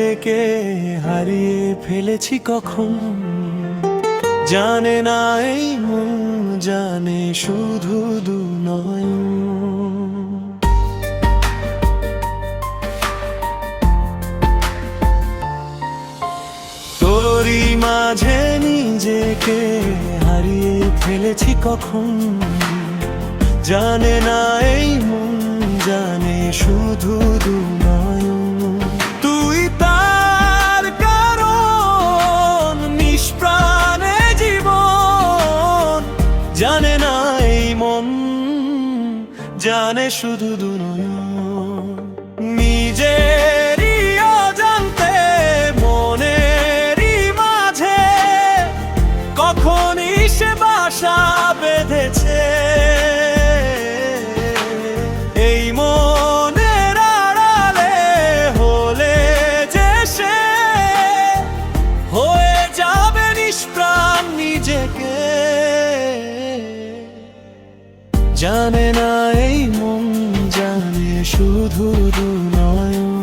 নিজেকে হারিয়ে ফেলেছি কখন, জানে না এই মন, জানে শুধু দু নয়ন। তোরই মাঝে নিজেকে হারিয়ে ফেলেছি কখন, জানে না এই মন, জানে শুধু দু নয়ন। তুই তার কারণ, নিষ্প্রাণে জীবন, জানে না এই মন, জানে শুধু দু নয়ন। নিজেরই অজান্তে মনেরই মাঝে কখনই সে বাসা বেঁধেছে। এই মনের আড়ালে হলে যে সে হয়ে যাবে নিষ্প্রাণ নিজেকে, জানে না এই মন, জানে শুধু দু নয়ন।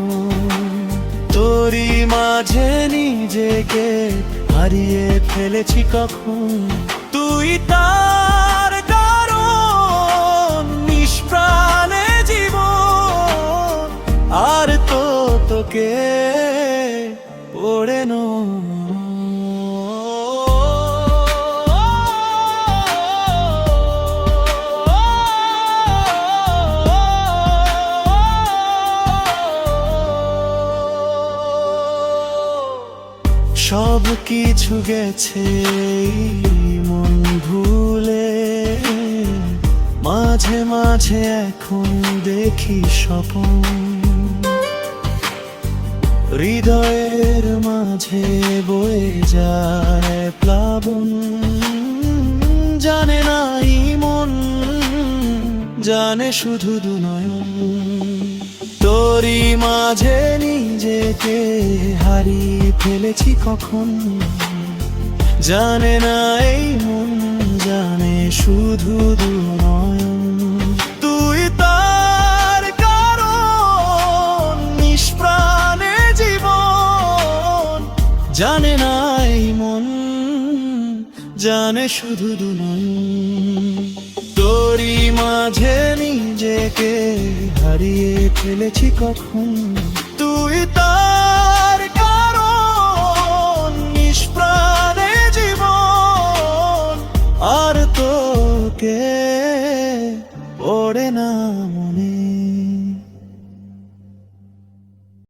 তোরই মাঝে নিজেকে হারিয়ে ফেলেছি কখন, তুই তার কারণ, নিষ্প্রাণে জীবন, আর তো তোকে পড়ে নো। সব কিছু গেছে মন ভুলে, মাঝে মাঝে এখন দেখি স্বপ্ন, হৃদয়ের মাঝে বয়ে যায় প্লাবন। জানে না এই মন, জানে শুধু দু নয়ন। তোরই মাঝে নিজেকে হারিয়ে ফেলেছি কখন, জানে না এই মন, জানে শুধু দু নয়ন। তুই তার কারণ, নিষ্প্রাণে জীবন, জানে না এই মন, জানে শুধু দু নয়ন। তোরই মাঝে নিজেকে হারিয়ে ফেলেছি কখন, তুই তার কারণ, নিষ্প্রাণে জীবন, আর তোকে